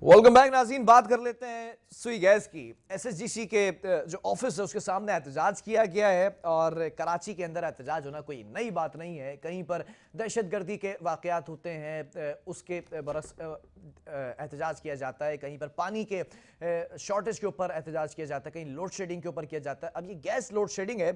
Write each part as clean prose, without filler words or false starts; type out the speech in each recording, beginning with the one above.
Welcome back नाज़रीन। बात कर लेते हैं सुई गैस की। एसएसजीसी के जो ऑफिस है उसके सामने एहतजाज किया गया है और कराची के अंदर एहतजाज होना कोई नई बात नहीं है। कहीं पर दहशतगर्दी के वाक़यात होते हैं उसके बरस एहतजाज किया जाता है, कहीं पर पानी के शॉर्टेज के ऊपर एहतजाज किया जाता है, कहीं लोड शेडिंग के ऊपर किया जाता है। अब ये गैस लोड शेडिंग है,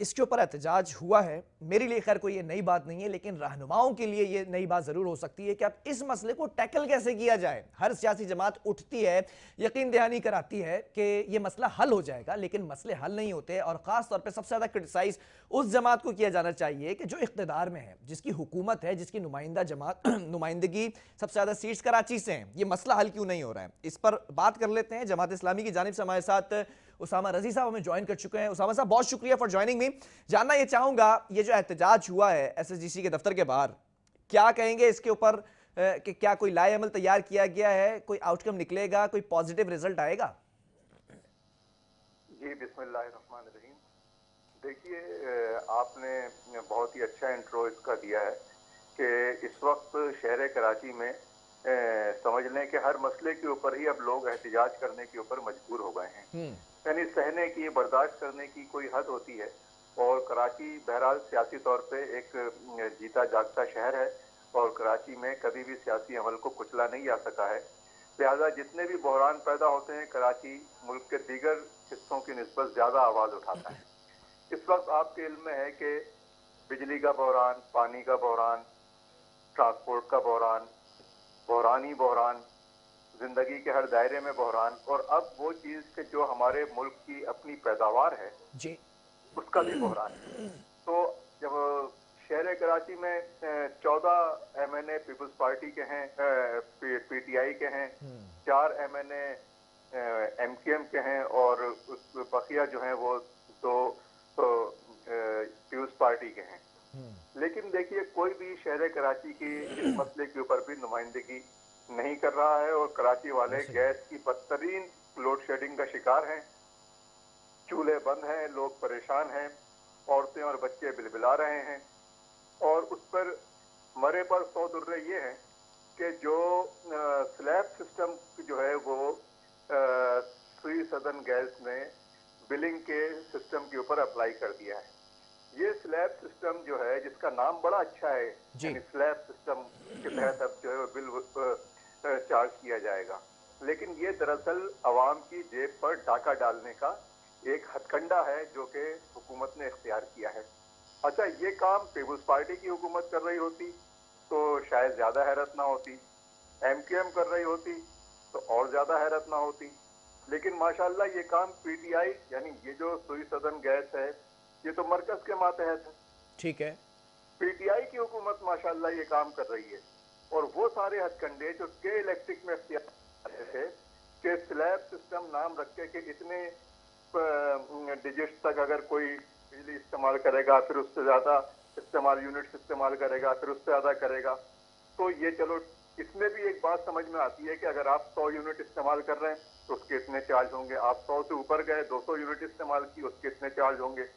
इसके ऊपर एहतजाज हुआ है। मेरे लिए खैर कोई ये नई बात नहीं है, लेकिन रहनुमाओं के लिए ये नई बात ज़रूर हो सकती है कि अब इस मसले को टैकल कैसे किया जाए। हर सियासी जमात उठती है, यकीन दहानी कराती है कि ये मसला हल हो जाएगा, लेकिन मसले हल नहीं होते। और ख़ास तौर पे सबसे ज़्यादा क्रिटिसाइज उस जमात को किया जाना चाहिए कि जो इख्तिदार में है, जिसकी हुकूमत है, जिसकी नुमाइंदा जमात नुमाइंदगी सबसे ज़्यादा सीट्स कराची से हैं। ये मसला हल क्यों नहीं हो रहा है, इस पर बात कर लेते हैं। जमात इस्लामी की जानिब से हमारे साथ उसामा रजी साहब हमें ज्वाइन कर चुके हैं। उसामा साहब, बहुत शुक्रिया फॉर ज्वाइनिंग मी। जानना ये चाहूँगा, ये जो एहतजाज हुआ है एसएसजीसी के दफ्तर के बाहर, क्या कहेंगे इसके ऊपर कि क्या कोई लाए अमल तैयार किया गया है, कोई आउटकम निकलेगा, कोई पॉजिटिव रिजल्ट आएगा? जी बिस्मिल्लाहिर्रहमानिर्रहीम। देखिए, आपने बहुत ही अच्छा इंट्रो इसका दिया है कि इस वक्त शहर कराची में समझ लें कि हर मसले के ऊपर ही अब लोग एहतजाज करने के ऊपर मजबूर हो गए हैं। यानी सहने की, बर्दाश्त करने की कोई हद होती है। और कराची बहरहाल सियासी तौर पे एक जीता जागता शहर है और कराची में कभी भी सियासी अमल को कुचला नहीं जा सका है। लिहाजा जितने भी बहरान पैदा होते हैं, कराची मुल्क के दीगर हिस्सों की निस्बत ज़्यादा आवाज़ उठाता है। इस वक्त आपके इल्म में है कि बिजली का बहरान, पानी का बहरान, ट्रांसपोर्ट का बहरान, बहरानी बहरान, जिंदगी के हर दायरे में बहरान, और अब वो चीज़ के जो हमारे मुल्क की अपनी पैदावार है जी, उसका भी बहरान है। तो जब शहर कराची में 14 MNA पीपल्स पार्टी के हैं, PTI के हैं, 4 MNA MKM के हैं और बकिया जो हैं वो 2 पीपल्स पार्टी के हैं। लेकिन देखिए, कोई भी शहर कराची की इस मसले के ऊपर भी नुमाइंदगी नहीं कर रहा है और कराची वाले गैस की बदतरीन लोड शेडिंग का शिकार हैं। चूल्हे बंद हैं, लोग परेशान हैं, औरतें और बच्चे बिलबिला रहे हैं। और उस पर मरे पर 100 दुर्रे ये हैं कि जो स्लैब सिस्टम जो है वो सुई सदन गैस ने बिलिंग के सिस्टम के ऊपर अप्लाई कर दिया है। ये स्लैब सिस्टम जो है, जिसका नाम बड़ा अच्छा है, यानी स्लैब सिस्टम के तहत अब जो है बिल चार्ज किया जाएगा, लेकिन ये दरअसल अवाम की जेब पर डाका डालने का एक हथकंडा है जो कि हुकूमत ने इख्तियार किया है। अच्छा, ये काम पीपल्स पार्टी की हुकूमत कर रही होती तो शायद ज़्यादा हैरत ना होती, MKM कर रही होती तो और ज़्यादा हैरत ना होती, लेकिन माशाल्लाह ये काम PTI यानी ये जो सुई सदन गैस है ये तो मरकज़ के मातहत है। ठीक है। PTI की हुकूमत माशाल्लाह ये काम कर रही है। और वो सारे हथकंडे जो के इलेक्ट्रिक में इख्तियार थे कि स्लैब सिस्टम नाम रख के कि इतने डिजिट्स तक अगर कोई बिजली इस्तेमाल करेगा, फिर उससे ज़्यादा इस्तेमाल यूनिट्स इस्तेमाल करेगा, फिर उससे ज़्यादा करेगा, तो ये चलो इसमें भी एक बात समझ में आती है कि अगर आप 100 यूनिट इस्तेमाल कर रहे हैं तो उसके इतने चार्ज होंगे। आप 100 से ऊपर गए, 200 यूनिट इस्तेमाल की, उसके इतने चार्ज होंगे।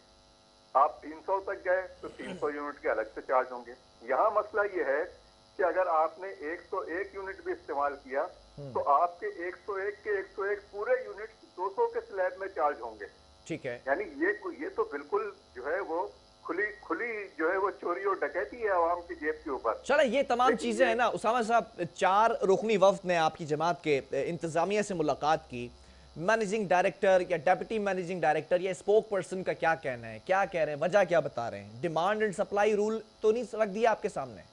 आप 300 तक गए तो 300 यूनिट के अलग से चार्ज होंगे। यहाँ मसला ये है कि अगर आपने 101 यूनिट भी इस्तेमाल किया तो आपके 101 के 101 पूरे यूनिट 200 के स्लैब में चार्ज होंगे। ठीक है। यानी ये तो बिल्कुल जो है वो खुली जो है वो चोरी और डकैती है आवाम की जेब के ऊपर। चलो, ये तमाम चीजें हैं ना उसामा साहब, 4 रुकनी वफ्द ने आपकी जमात के इंतजामिया से मुलाकात की। मैनेजिंग डायरेक्टर या डेप्यूटी मैनेजिंग डायरेक्टर या स्पोक पर्सन का क्या कहना है, क्या कह रहे हैं, वजह क्या बता रहे हैं? डिमांड एंड सप्लाई रूल तो नहीं रख दिया आपके सामने?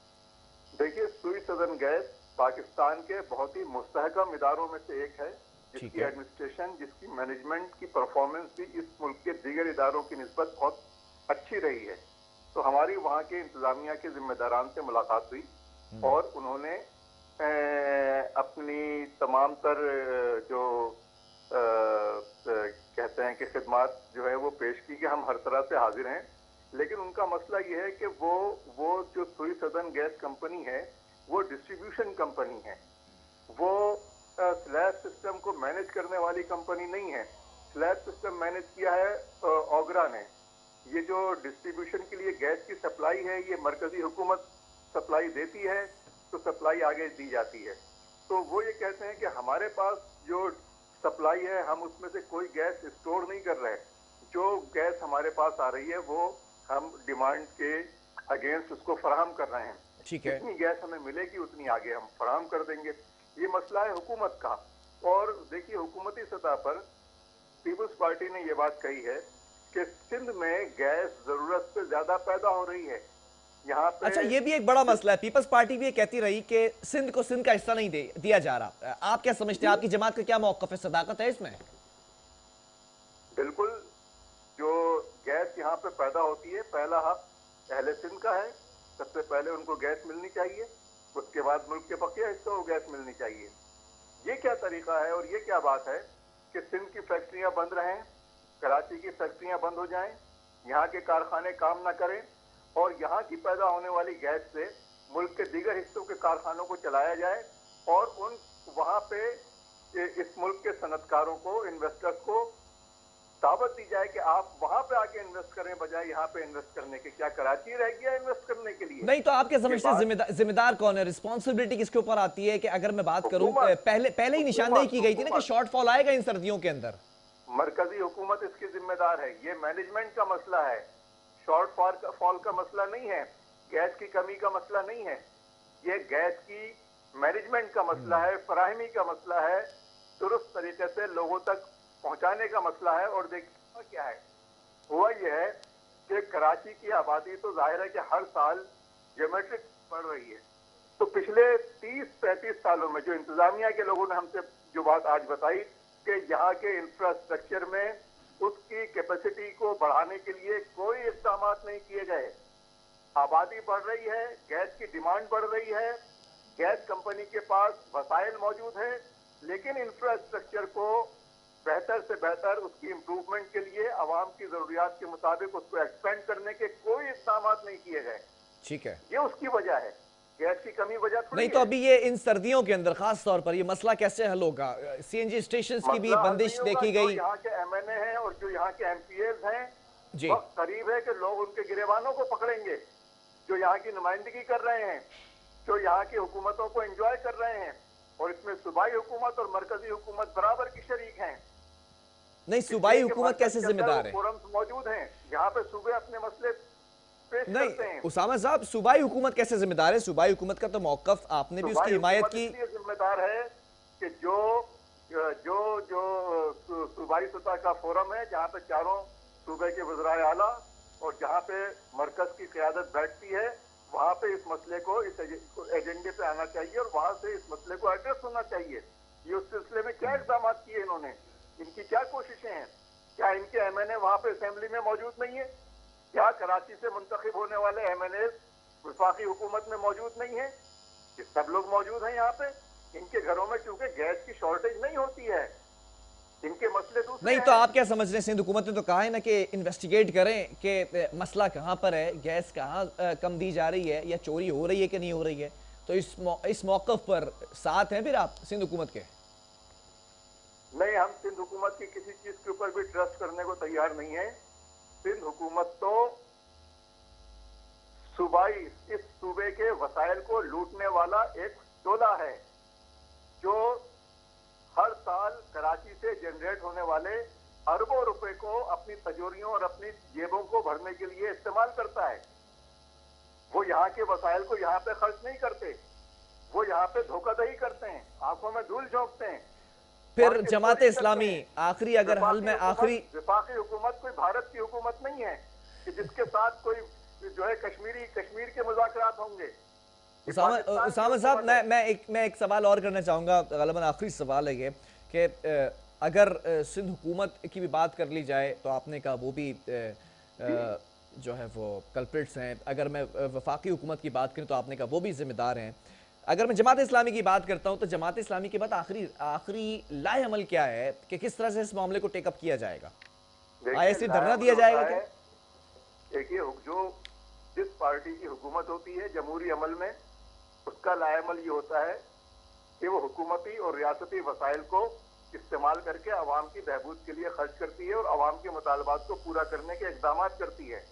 देखिए, सुई सदन गैस पाकिस्तान के बहुत ही मुस्तहकम इदारों में से एक है, जिसकी एडमिनिस्ट्रेशन, जिसकी मैनेजमेंट की परफॉर्मेंस भी इस मुल्क के दीगर इदारों की निस्बत बहुत अच्छी रही है। तो हमारी वहाँ के इंतजामिया के जिम्मेदारान से मुलाकात हुई और उन्होंने अपनी तमाम तर जो कहते हैं कि खिदमात जो है वो पेश की कि हम हर तरह से हाजिर हैं। लेकिन उनका मसला ये है कि वो जो सुई सदन गैस कंपनी है वो डिस्ट्रीब्यूशन कंपनी है, वो स्लैब सिस्टम को मैनेज करने वाली कंपनी नहीं है। स्लैब सिस्टम मैनेज किया है ओगरा ने। ये जो डिस्ट्रीब्यूशन के लिए गैस की सप्लाई है ये मरकजी हुकूमत सप्लाई देती है, तो सप्लाई आगे दी जाती है। तो वो ये कहते हैं कि हमारे पास जो सप्लाई है हम उसमें से कोई गैस स्टोर नहीं कर रहे, जो गैस हमारे पास आ रही है वो हम डिमांड के अगेंस्ट उसको फराहम कर रहे हैं। ठीक है, जितनी गैस हमें मिलेगी उतनी आगे हम फराहम कर देंगे। ये मसला है हुकूमत का। और देखिए हुकूमती सतह पर पीपल्स पार्टी ने ये बात कही है कि सिंध में गैस जरूरत से ज्यादा पैदा हो रही है। यहाँ पे अच्छा, ये भी एक बड़ा मसला है। पीपल्स पार्टी भी ये कहती रही कि सिंध को सिंध का हिस्सा नहीं दिया जा रहा। आप क्या समझते हैं, आपकी जमात का क्या मौक़िफ़ है, सदाकत है इसमें? बिल्कुल, जो गैस यहाँ पे पैदा होती है पहला हक अहले सिंध का है। सबसे पहले उनको गैस मिलनी चाहिए, उसके बाद मुल्क के बकिया हिस्सों को गैस मिलनी चाहिए। ये क्या तरीका है और ये क्या बात है कि सिंध की फैक्ट्रियां बंद रहें, कराची की फैक्ट्रियां बंद हो जाएं, यहाँ के कारखाने काम ना करें और यहाँ की पैदा होने वाली गैस से मुल्क के दीगर हिस्सों के कारखानों को चलाया जाए और उन वहाँ पे इस मुल्क के सनतकारों को, इन्वेस्टर्स को दावत दी जाए कि आप वहां पे आके इन्वेस्ट करें बजाय यहाँ पे इन्वेस्ट करने के। क्या कराची रह गया इन्वेस्ट करने के लिए? नहीं, तो आपके समझते हैं जिम्मेदार कौन है? रिस्पॉन्सिबिलिटी किसके ऊपर आती है? कि अगर मैं बात करूं, पहले ही निशानदेही की गई थी ना कि शॉर्टफॉल आएगा इन सर्दियों के अंदर। मरकजी हुकूमत इसकी जिम्मेदार है। ये मैनेजमेंट का मसला है, शॉर्टफॉल का मसला नहीं है, गैस की कमी का मसला नहीं है। ये गैस की मैनेजमेंट का मसला है, फराहमी का मसला है, दुरुस्त तरीके से लोगों तक पहुंचाने का मसला है। और देखिए क्या है, हुआ यह है कि कराची की आबादी तो जाहिर है कि हर साल ज्योमेट्रिक बढ़ रही है। तो पिछले 30-35 सालों में जो इंतजामिया के लोगों ने हमसे जो बात आज बताई कि यहाँ के इंफ्रास्ट्रक्चर में उसकी कैपेसिटी को बढ़ाने के लिए कोई इक़दाम नहीं किए गए। आबादी बढ़ रही है, गैस की डिमांड बढ़ रही है, गैस कंपनी के पास वसाइल मौजूद है, लेकिन इंफ्रास्ट्रक्चर को बेहतर से बेहतर उसकी इम्प्रूवमेंट के लिए आवाम की जरूरियात के मुताबिक उसको एक्सपेंड करने के कोई इक़दाम नहीं किए गए। ठीक है, ये उसकी वजह है, गैस की कमी वजह थोड़ी नहीं। तो अभी ये इन सर्दियों के अंदर खास तौर पर ये मसला कैसे हल होगा? सीएनजी स्टेशंस की भी बंदिश देखी गई। यहाँ के एमएनए हैं और जो यहाँ के एमपीएस हैं, जी, वक्त करीब है कि लोग उनके गिरेबानों को पकड़ेंगे जो यहाँ की नुमाइंदगी कर रहे हैं, जो यहाँ की हुकूमतों को एंजॉय कर रहे हैं। और इसमें सूबाई हुकूमत और मरकजी हुकूमत बराबर की शरीक हैं। नहीं, सूबाई हुकूमत कैसे जिम्मेदार है? फोरम्स मौजूद हैं यहाँ पे, सूबे अपने मसले पेश करते हैं। नहीं उसामा साहब, सूबाई हुकूमत कैसे जिम्मेदार है? सूबाई हुकूमत का तो मौक़िफ़ आपने भी उसकी हिमायत की। जिम्मेदार है कि जो जो जो सूबाई सतह का फोरम है जहाँ पे चारों सूबे के वज़राए आला और जहाँ पे मरकज की क़यादत बैठती है, वहाँ पे इस मसले को, इस एजेंडे पे आना चाहिए और वहाँ से इस मसले को एड्रेस होना चाहिए। ये उस सिलसिले में क्या इक़दाम किए इन्होंने, इनकी क्या कोशिशें हैं? क्या इनके एमएनए वहाँ पे असेंबली में मौजूद नहीं है? क्या कराची से मुंतखब होने वाले एमएनए वफाकी हुकूमत में मौजूद नहीं है? ये सब लोग मौजूद हैं यहाँ पे। इनके घरों में चूंकि गैस की शॉर्टेज नहीं होती है, इनके मसले दूसरे नहीं। तो आप क्या समझ रहे हैं? सिंध हुकूमत ने तो कहा है ना कि इन्वेस्टिगेट करें कि मसला कहाँ पर है, गैस कहाँ कम दी जा रही है या चोरी हो रही है कि नहीं हो रही है। तो इस मौक़िफ़ पर साथ हैं फिर आप सिंध हुकूमत के? नहीं, हम सिंध हुकूमत की किसी चीज के ऊपर भी ट्रस्ट करने को तैयार नहीं है। सिंध हुकूमत तो सूबाई, इस सूबे के वसाइल को लूटने वाला एक टोला है जो हर साल कराची से जनरेट होने वाले अरबों रुपए को अपनी तिजोरियों और अपनी जेबों को भरने के लिए इस्तेमाल करता है। वो यहाँ के वसाइल को यहाँ पे खर्च नहीं करते, वो यहाँ पे धोखाधड़ी करते हैं, आंखों में धूल झोंकते हैं। फिर जमात इस्लामी आखिरी, अगर हल में आखिरी, वफाकी हुकूमत कोई भारत की हुकूमत नहीं है कि जिसके साथ कोई जो है कश्मीर के मुज़ाकरात होंगे। उसामा साहब, मैं एक सवाल और करना चाहूँगा, ग़ालिबन आखिरी सवाल है ये कि अगर सिंध हुकूमत की भी बात कर ली जाए तो आपने कहा वो भी जो है वो कल्प्रिट्स हैं। अगर मैं वफाकी हुकूमत की बात करूँ तो आपने कहा वो भी ज़िम्मेदार हैं। अगर मैं जमात इस्लामी की बात करता हूँ तो जमात इस्लामी के बाद आखिरी लाए अमल क्या है कि किस तरह से इस मामले को टेकअप किया जाएगा? आईएससी धरना दिया जाएगा क्या? देखिए, जो जिस पार्टी की हुकूमत होती है जमहूरी अमल में, उसका लाएअमल ये होता है कि वो हुकूमती और रियासती वसाइल को इस्तेमाल करके आवाम की बहबूद के लिए खर्च करती है और आवाम के मुतालबात को पूरा करने के इक़दाम करती है।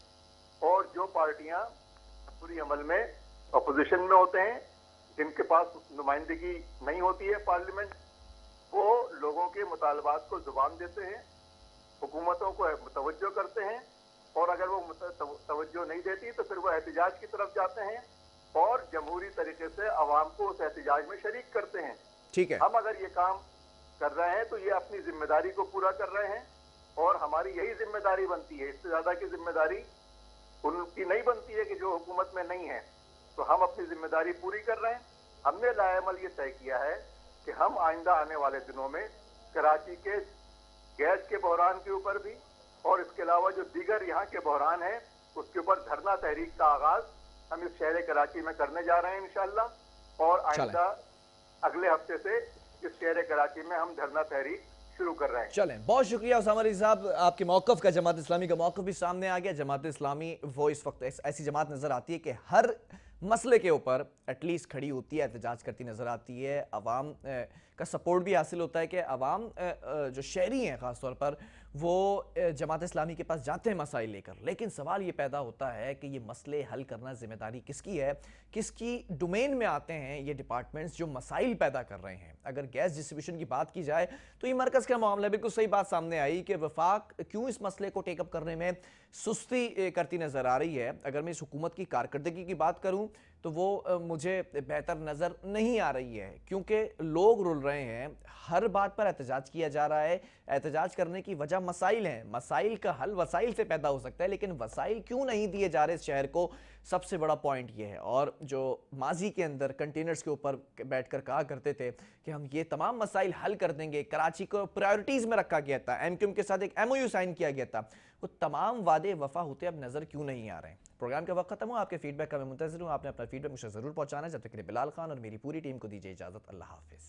और जो पार्टियां पूरी अमल में अपोजिशन में होते हैं जिनके पास नुमाइंदगी नहीं होती है पार्लियामेंट, वो लोगों के मुतालबात को जुबान देते हैं, हुकूमतों को तवज्जो करते हैं, और अगर वो तवज्जो नहीं देती तो फिर वो एहतिजाज की तरफ जाते हैं और जमहूरी तरीके से अवाम को उस एहतिजाज में शरीक करते हैं। ठीक है, हम अगर ये काम कर रहे हैं तो ये अपनी जिम्मेदारी को पूरा कर रहे हैं, और हमारी यही जिम्मेदारी बनती है। इससे ज्यादा की जिम्मेदारी उनकी नहीं बनती है कि जो हुकूमत में नहीं है। तो हम अपनी जिम्मेदारी पूरी कर रहे हैं। हमने लाएमल ये तय किया है कि हम आइंदा आने वाले दिनों में कराची के गैस के बहरान के ऊपर भी, और इसके अलावा जो दीगर यहाँ के बहरान हैं उसके ऊपर धरना तहरीक का आगाज हम इस शहर कराची में करने जा रहे हैं इंशाअल्लाह। और आइंदा अगले हफ्ते से इस शहर कराची में हम धरना तहरीक शुरू कर रहे हैं। चलें, बहुत शुक्रिया उसामा रज़ी साहब, आपके मौक़िफ़ का, जमात इस्लामी का मौक़िफ़ भी सामने आ गया। जमात इस्लामी वो इस वक्त ऐसी जमात नज़र आती है कि हर मसले के ऊपर एटलीस्ट खड़ी होती है, एहतजाज करती नज़र आती है। अवाम का सपोर्ट भी हासिल होता है कि अवाम जो शहरी हैं ख़ास तौर पर वो जमात इस्लामी के पास जाते हैं मसाइल लेकर। लेकिन सवाल ये पैदा होता है कि ये मसले हल करना ज़िम्मेदारी किसकी है, किसकी डोमेन में आते हैं ये डिपार्टमेंट्स जो मसाइल पैदा कर रहे हैं। अगर गैस डिस्ट्रीब्यूशन की बात की जाए तो ये मरकज़ का मामला है। बिल्कुल सही बात सामने आई कि वफाक क्यों इस मसले को टेकअप करने में सुस्ती करती नज़र आ रही है। अगर मैं इस हुकूमत की कारकर्दगी की बात करूँ तो वो मुझे बेहतर नज़र नहीं आ रही है, क्योंकि लोग रुल रहे हैं, हर बात पर एहतजाज किया जा रहा है। एहतजाज करने की वजह मसाइल हैं, मसाइल का हल वसाइल से पैदा हो सकता है, लेकिन वसाइल क्यों नहीं दिए जा रहे इस शहर को, सबसे बड़ा पॉइंट ये है। और जो माजी के अंदर कंटेनर्स के ऊपर बैठकर कहा करते थे कि हम ये तमाम मसाइल हल कर देंगे, कराची को प्रायोरिटीज़ में रखा गया था, एमक्यूएम के साथ एक MOU साइन किया गया था, वो तमाम वादे वफा होते अब नज़र क्यों नहीं आ रहे हैं। प्रोग्राम का वक्त खत्म हुआ, आपके फीडबैक का मैं मुंतज़िर हूँ। आपने अपना फीडबैक मुझे ज़रूर पहुँचाना है। जब तक के लिए बिलाल खान और मेरी पूरी टीम को दीजिए इजाज़त। अल्लाह हाफिज़।